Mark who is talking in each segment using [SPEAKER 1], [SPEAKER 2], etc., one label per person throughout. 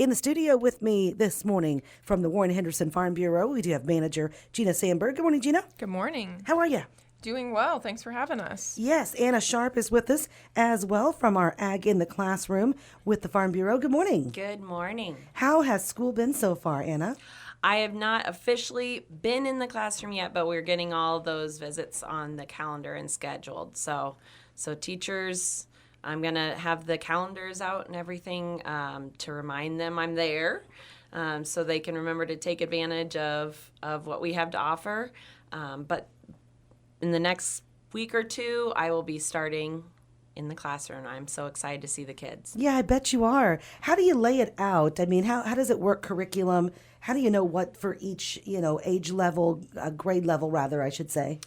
[SPEAKER 1] In the studio with me this morning from the Warren-Henderson Farm Bureau, we do have manager Gina Sanberg. Good morning, Gina.
[SPEAKER 2] Good morning.
[SPEAKER 1] How are you?
[SPEAKER 2] Doing well. Thanks for having us.
[SPEAKER 1] Yes, Anna Sharp is with us as well from our Ag in the Classroom with the Farm Bureau. Good morning.
[SPEAKER 3] Good morning.
[SPEAKER 1] How has school been so far, Anna?
[SPEAKER 3] I have not officially been in the classroom yet, but we're getting all those visits on the calendar and scheduled. So teachers, I'm going to have the calendars out and everything to remind them I'm there so they can remember to take advantage of what we have to offer. But in the next week or two, I will be starting in the classroom. I'm so excited to see the kids.
[SPEAKER 1] Yeah, I bet you are. How do you lay it out? I mean, how does it work curriculum? How do you know what for each, age level, grade level rather, I should say?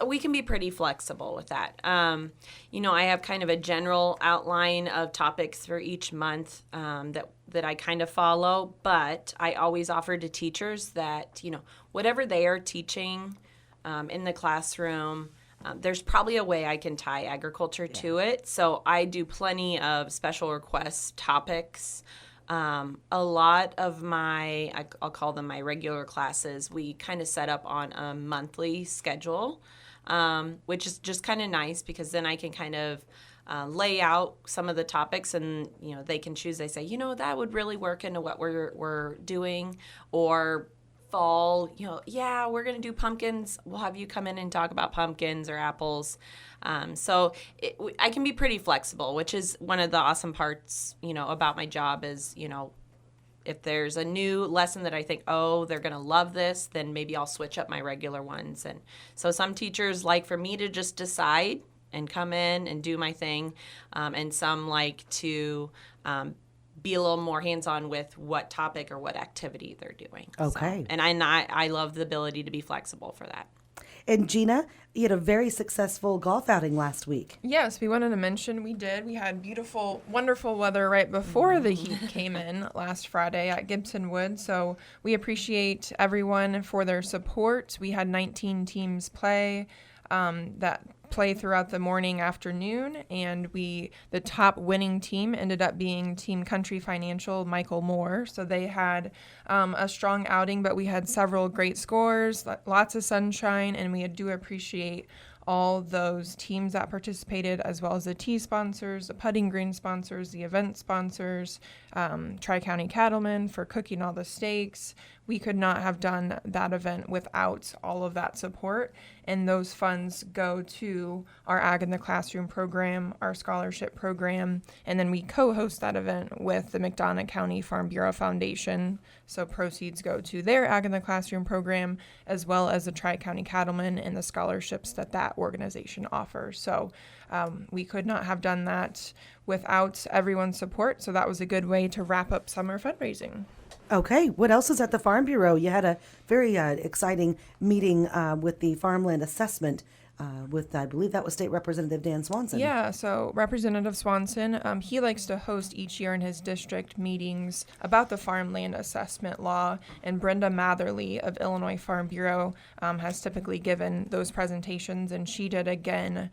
[SPEAKER 3] We can be pretty flexible with that. I have kind of a general outline of topics for each month that I kind of follow, but I always offer to teachers that, whatever they are teaching in the classroom, there's probably a way I can tie agriculture to it. So I do plenty of special request topics. A lot of I'll call them my regular classes, we kind of set up on a monthly schedule, which is just kind of nice because then I can kind of lay out some of the topics and, they can choose. They say, that would really work into what we're doing. Or fall, we're going to do pumpkins. We'll have you come in and talk about pumpkins or apples. I can be pretty flexible, which is one of the awesome parts, about my job is, if there's a new lesson that I think, they're going to love this, then maybe I'll switch up my regular ones. And so some teachers like for me to just decide and come in and do my thing. And some like to be a little more hands-on with what topic or what activity they're doing.
[SPEAKER 1] Okay.
[SPEAKER 3] So, and I love the ability to be flexible for that.
[SPEAKER 1] And Gina, you had a very successful golf outing last week.
[SPEAKER 2] Yes, we wanted to mention we did. We had beautiful, wonderful weather right before the heat came in last Friday at Gibson Wood. So we appreciate everyone for their support. We had 19 teams play that play throughout the morning, afternoon, and the top winning team ended up being Team Country Financial, Michael Moore. So they had a strong outing, but we had several great scores, lots of sunshine, and we do appreciate all those teams that participated, as well as the tee sponsors, the putting green sponsors, the event sponsors, Tri-County Cattlemen for cooking all the steaks. We could not have done that event without all of that support, and those funds go to our Ag in the Classroom program, our scholarship program, and then we co-host that event with the McDonough County Farm Bureau Foundation. So proceeds go to their Ag in the Classroom program, as well as the Tri-County Cattlemen and the scholarships that organization offers. So we could not have done that without everyone's support. So that was a good way to wrap up summer fundraising.
[SPEAKER 1] Okay, what else is at the Farm Bureau? You had a very exciting meeting with the Farmland Assessment with, I believe that was State Representative Dan Swanson.
[SPEAKER 2] Yeah, so Representative Swanson, he likes to host each year in his district meetings about the farmland assessment law, and Brenda Matherly of Illinois Farm Bureau has typically given those presentations, and she did again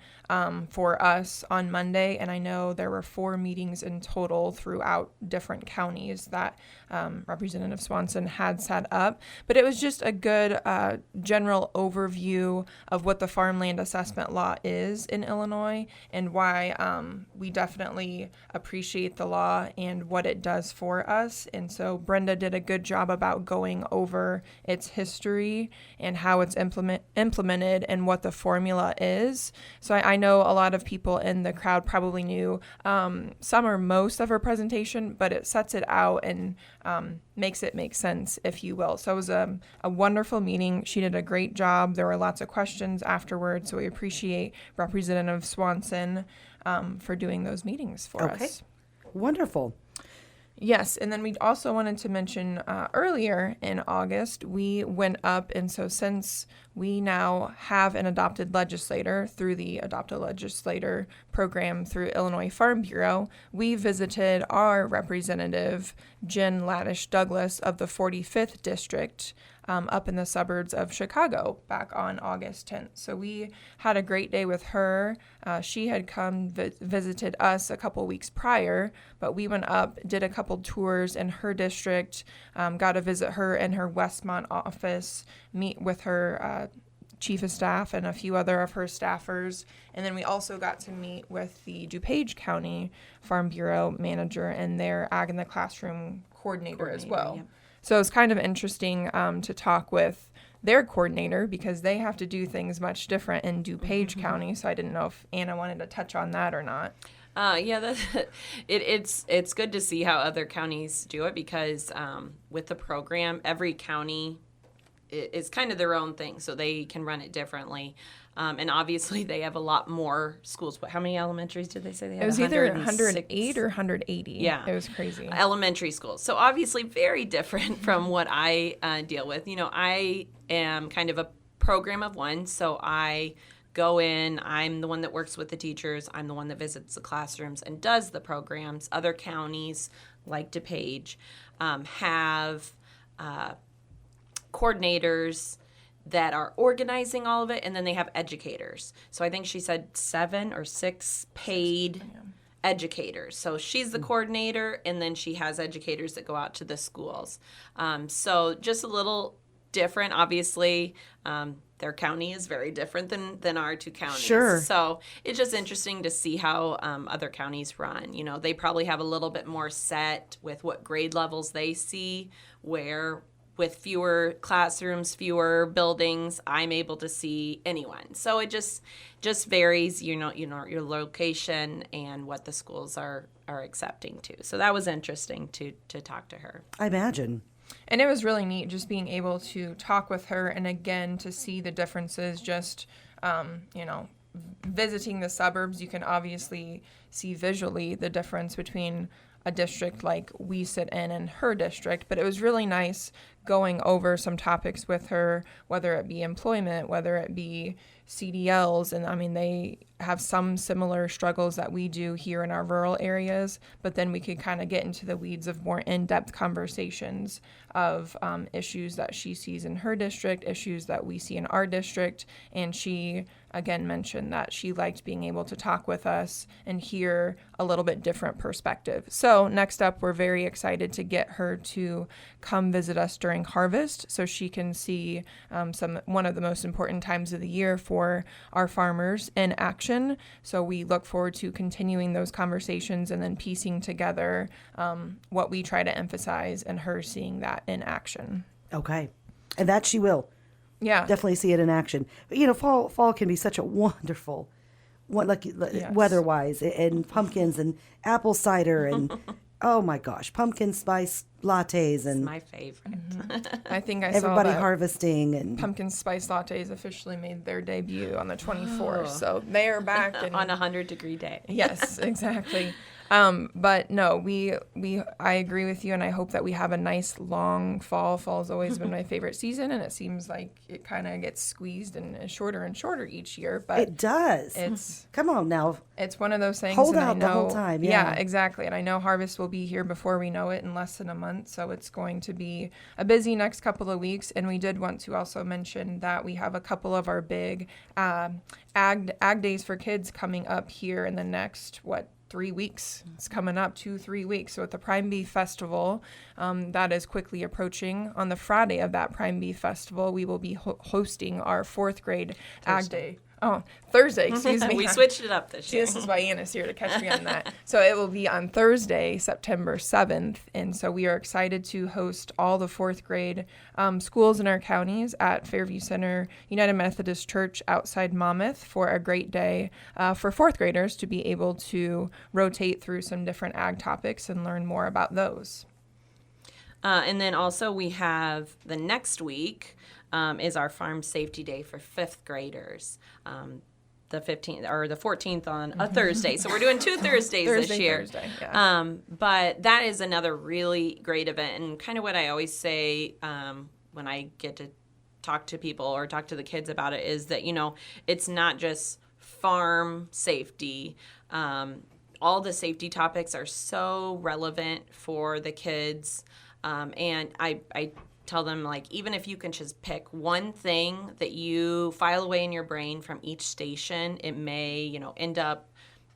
[SPEAKER 2] for us on Monday, and I know there were 4 meetings in total throughout different counties that Representative Swanson had set up, but it was just a good general overview of what the farmland assessment law is in Illinois and why we definitely appreciate the law and what it does for us. And so Brenda did a good job about going over its history and how it's implemented and what the formula is. So I know a lot of people in the crowd probably knew some or most of her presentation, but it sets it out and makes it make sense, if you will. So it was a wonderful meeting. She did a great job. There were lots of questions afterwards, so we appreciate Representative Swanson for doing those meetings for us.
[SPEAKER 1] Wonderful.
[SPEAKER 2] Yes, and then we also wanted to mention earlier in August, we went up, and so since we now have an adopted legislator through the Adopted Legislator program through Illinois Farm Bureau, we visited our representative, Jen Laddish Douglas of the 45th District, up in the suburbs of Chicago back on August 10th. So we had a great day with her. She had come visited us a couple weeks prior, but we went up, did a couple tours in her district, got to visit her in her Westmont office, meet with her chief of staff and a few other of her staffers. And then we also got to meet with the DuPage County Farm Bureau manager and their Ag in the Classroom coordinator as well.
[SPEAKER 3] Yep.
[SPEAKER 2] So it's kind of interesting to talk with their coordinator because they have to do things much different in DuPage County. So I didn't know if Anna wanted to touch on that or not.
[SPEAKER 3] Yeah, it's good to see how other counties do it because with the program, every county is kind of their own thing, so they can run it differently. And obviously, they have a lot more schools. But how many elementaries did they say they had?
[SPEAKER 2] It was either
[SPEAKER 3] 106
[SPEAKER 2] 108 or 180.
[SPEAKER 3] Yeah.
[SPEAKER 2] It was crazy.
[SPEAKER 3] Elementary schools. So obviously very different from what I deal with. I am kind of a program of one, so I go in, I'm the one that works with the teachers, I'm the one that visits the classrooms and does the programs. Other counties, like DuPage, have coordinators that are organizing all of it, and then they have educators. So I think she said 7 or 6 paid educators. So she's the coordinator, and then she has educators that go out to the schools. So just a little different. Obviously, their county is very different than our 2 counties.
[SPEAKER 1] Sure.
[SPEAKER 3] So it's just interesting to see how other counties run. They probably have a little bit more set with what grade levels they see, where with fewer classrooms, fewer buildings, I'm able to see anyone. So it just varies, your location and what the schools are accepting to. So that was interesting to talk to her.
[SPEAKER 1] I imagine.
[SPEAKER 2] And it was really neat just being able to talk with her and again to see the differences just, visiting the suburbs. You can obviously see visually the difference between a district like we sit in and her district, but it was really nice going over some topics with her, whether it be employment, whether it be CDLs, and I mean, they have some similar struggles that we do here in our rural areas, but then we could kind of get into the weeds of more in-depth conversations of issues that she sees in her district, issues that we see in our district, and she again mentioned that she liked being able to talk with us and hear a little bit different perspective. So next up, we're very excited to get her to come visit us during harvest so she can see one of the most important times of the year for our farmers in action. So we look forward to continuing those conversations and then piecing together what we try to emphasize and her seeing that in action.
[SPEAKER 1] Okay. And that she will.
[SPEAKER 2] Yeah.
[SPEAKER 1] Definitely see it in action. But, fall can be such a wonderful,
[SPEAKER 2] Yes.
[SPEAKER 1] weather-wise, and pumpkins and apple cider and, oh my gosh, pumpkin spice lattes and
[SPEAKER 3] My favorite.
[SPEAKER 2] I think I
[SPEAKER 1] everybody
[SPEAKER 2] saw that
[SPEAKER 1] harvesting and
[SPEAKER 2] pumpkin spice lattes officially made their debut on the 24th. So they are back and
[SPEAKER 3] On a 100-degree day.
[SPEAKER 2] yes, exactly. But no, I agree with you, and I hope that we have a nice long fall. Fall's always been my favorite season, and it seems like it kind of gets squeezed and is shorter and shorter each year. But
[SPEAKER 1] it does.
[SPEAKER 2] It's
[SPEAKER 1] Come on now.
[SPEAKER 2] it's one of those things.
[SPEAKER 1] Hold
[SPEAKER 2] and I
[SPEAKER 1] out the
[SPEAKER 2] know,
[SPEAKER 1] whole time, yeah.
[SPEAKER 2] exactly. And I know harvest will be here before we know it in less than a month, so it's going to be a busy next couple of weeks. And we did want to also mention that we have a couple of our big ag days for kids coming up here in the next 3 weeks. It's coming up 2-3 weeks. So at the Prime Beef Festival, that is quickly approaching. On the Friday of that Prime Beef Festival, we will be hosting our 4th grade Ag Day. Oh, Thursday, excuse me.
[SPEAKER 3] We switched it up this
[SPEAKER 2] See,
[SPEAKER 3] year.
[SPEAKER 2] this is why Anna's here to catch me on that. So it will be on Thursday, September 7th. And so we are excited to host all the 4th grade schools in our counties at Fairview Center United Methodist Church outside Monmouth for a great day for 4th graders to be able to rotate through some different ag topics and learn more about those.
[SPEAKER 3] And then also we have the next week is our Farm Safety Day for 5th graders. The 15th or the 14th on a Thursday. So we're doing 2 Thursdays this year.
[SPEAKER 2] Thursday, yeah.
[SPEAKER 3] But that is another really great event. And kind of what I always say when I get to talk to people or talk to the kids about it is that, it's not just farm safety. All the safety topics are so relevant for the kids. And I tell them, like, even if you can just pick one thing that you file away in your brain from each station, it may, end up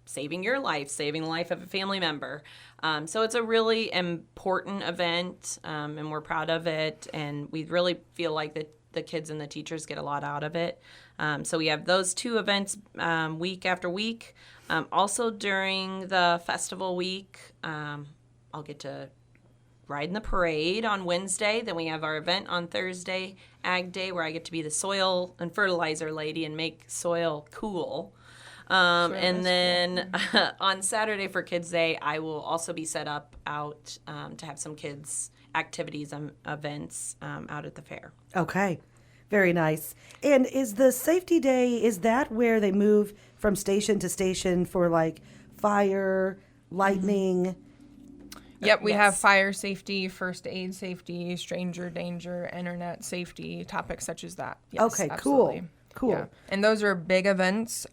[SPEAKER 3] saving your life, saving the life of a family member. So it's a really important event, and we're proud of it, and we really feel like that the kids and the teachers get a lot out of it. So we have those 2 events week after week. Also during the festival week, I'll get to ride in the parade on Wednesday. Then we have our event on Thursday, Ag Day, where I get to be the soil and fertilizer lady and make soil cool. And then on Saturday for Kids Day, I will also be set up out to have some kids' activities and events out at the fair.
[SPEAKER 1] Okay. Very nice. And is the safety day, is that where they move from station to station for like fire, lightning?
[SPEAKER 2] Yep, we
[SPEAKER 3] Yes.
[SPEAKER 2] have fire safety, first aid safety, stranger danger, internet safety, topics such as that. Yes,
[SPEAKER 1] Okay,
[SPEAKER 2] absolutely.
[SPEAKER 1] cool.
[SPEAKER 2] Yeah. And those are big events.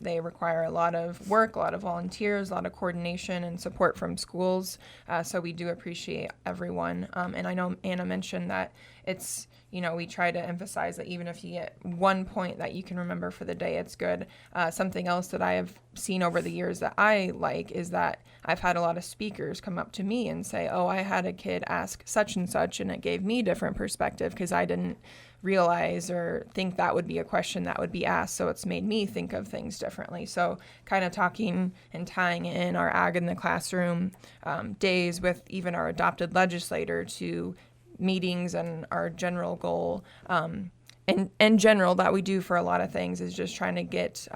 [SPEAKER 2] They require a lot of work, a lot of volunteers, a lot of coordination and support from schools. So we do appreciate everyone. And I know Anna mentioned that it's, we try to emphasize that even if you get one point that you can remember for the day, it's good. Something else that I have seen over the years that I like is that I've had a lot of speakers come up to me and say, oh, I had a kid ask such and such, and it gave me different perspective because I didn't realize or think that would be a question that would be asked. So it's made me think of things differently. So kind of talking and tying in our Ag in the Classroom days with even our adopted legislator to meetings and our general goal in general that we do for a lot of things is just trying to get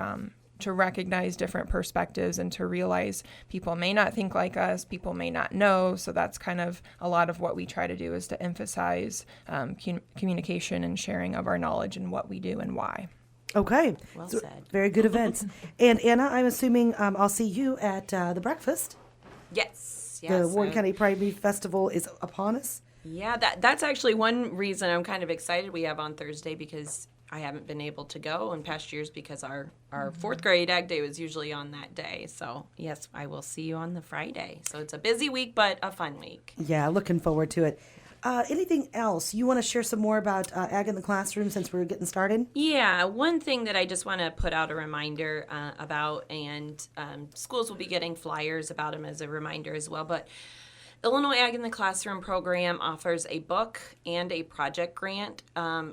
[SPEAKER 2] to recognize different perspectives and to realize people may not think like us, people may not know. So that's kind of a lot of what we try to do is to emphasize communication and sharing of our knowledge and what we do and why.
[SPEAKER 1] Okay.
[SPEAKER 3] Well
[SPEAKER 1] So,
[SPEAKER 3] said.
[SPEAKER 1] very good events. And Anna, I'm assuming I'll see you at the breakfast.
[SPEAKER 3] Yes.
[SPEAKER 1] The Warren County Pride Meat Festival is upon us.
[SPEAKER 3] Yeah, that's actually one reason I'm kind of excited we have on Thursday, because I haven't been able to go in past years because our 4th grade Ag Day was usually on that day. So, yes, I will see you on the Friday. So it's a busy week, but a fun week.
[SPEAKER 1] Yeah, looking forward to it. Anything else? You want to share some more about Ag in the Classroom since we're getting started?
[SPEAKER 3] Yeah, one thing that I just want to put out a reminder about, and schools will be getting flyers about them as a reminder as well, but Illinois Ag in the Classroom program offers a book and a project grant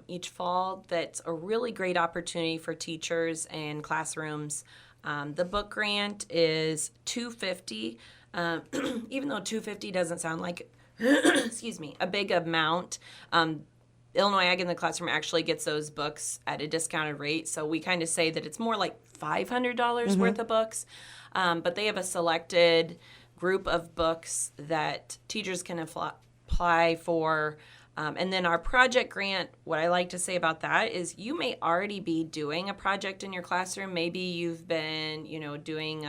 [SPEAKER 3] each fall. That's a really great opportunity for teachers and classrooms. The book grant is $250, even though $250 doesn't sound like excuse me, a big amount. Illinois Ag in the Classroom actually gets those books at a discounted rate, so we kind of say that it's more like $500 worth of books, but they have a selected group of books that teachers can apply for. And then our project grant, what I like to say about that is you may already be doing a project in your classroom. Maybe you've been, doing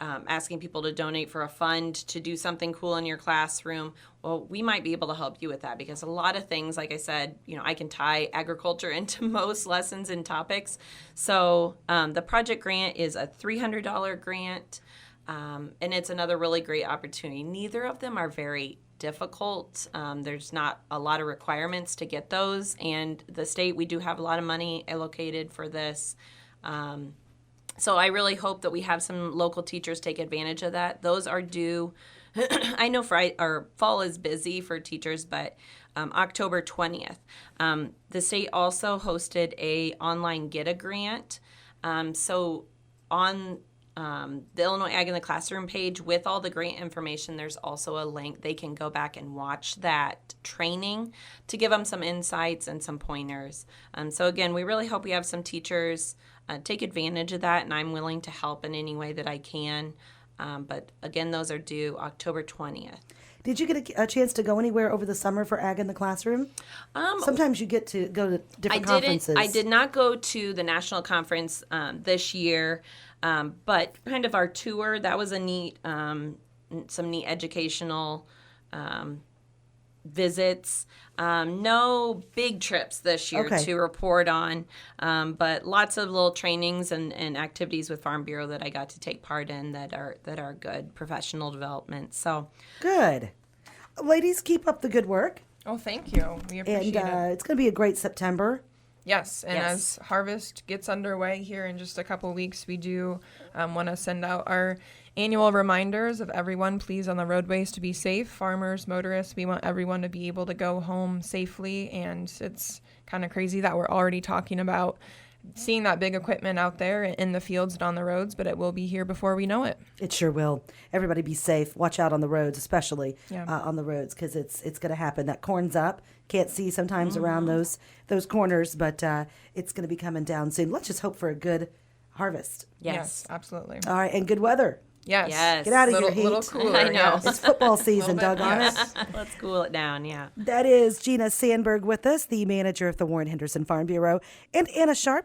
[SPEAKER 3] asking people to donate for a fund to do something cool in your classroom. Well, we might be able to help you with that, because a lot of things, like I said, I can tie agriculture into most lessons and topics. So the project grant is a $300 grant. And it's another really great opportunity. Neither of them are very difficult. There's not a lot of requirements to get those. And the state, we do have a lot of money allocated for this. So I really hope that we have some local teachers take advantage of that. Those are due. I know fall is busy for teachers, but October 20th. The state also hosted a online Get a Grant. So on the Illinois Ag in the Classroom page with all the grant information, there's also a link. They can go back and watch that training to give them some insights and some pointers. So again, we really hope we have some teachers take advantage of that, and I'm willing to help in any way that I can. But again, those are due October 20th.
[SPEAKER 1] Did you get a chance to go anywhere over the summer for Ag in the Classroom? Sometimes you get to go to different conferences.
[SPEAKER 3] I did not go to the national conference this year, but kind of our tour, that was a neat, some neat educational visits. No big trips this year to report on, but lots of little trainings and activities with Farm Bureau that I got to take part in that are good professional development. So
[SPEAKER 1] good. Ladies, keep up the good work.
[SPEAKER 2] Oh, thank you. We appreciate
[SPEAKER 1] And
[SPEAKER 2] it.
[SPEAKER 1] it's going to be a great September.
[SPEAKER 2] Yes, and
[SPEAKER 3] Yes.
[SPEAKER 2] as harvest gets underway here in just a couple weeks, we do want to send out our annual reminders of everyone, please, on the roadways to be safe. Farmers, motorists, we want everyone to be able to go home safely, and it's kind of crazy that we're already talking about seeing that big equipment out there in the fields and on the roads, but it will be here before we know it.
[SPEAKER 1] It sure will. Everybody be safe. Watch out on the roads, especially
[SPEAKER 2] Yeah.
[SPEAKER 1] on the roads, because it's going to happen. That corn's up. Can't see sometimes around those corners, but it's going to be coming down soon. Let's just hope for a good harvest.
[SPEAKER 3] Yes.
[SPEAKER 2] Absolutely.
[SPEAKER 1] All right, and good weather.
[SPEAKER 2] Yes.
[SPEAKER 3] Yes.
[SPEAKER 1] Get out of
[SPEAKER 2] Little,
[SPEAKER 1] here, heat.
[SPEAKER 2] little cooler.
[SPEAKER 3] I know.
[SPEAKER 2] Yes.
[SPEAKER 1] It's football season,
[SPEAKER 2] Little bit,
[SPEAKER 1] doggone it.
[SPEAKER 2] yes.
[SPEAKER 3] Let's cool it down. Yeah.
[SPEAKER 1] That is Gina Sanberg with us, the manager of the Warren-Henderson Farm Bureau, and Anna Sharp,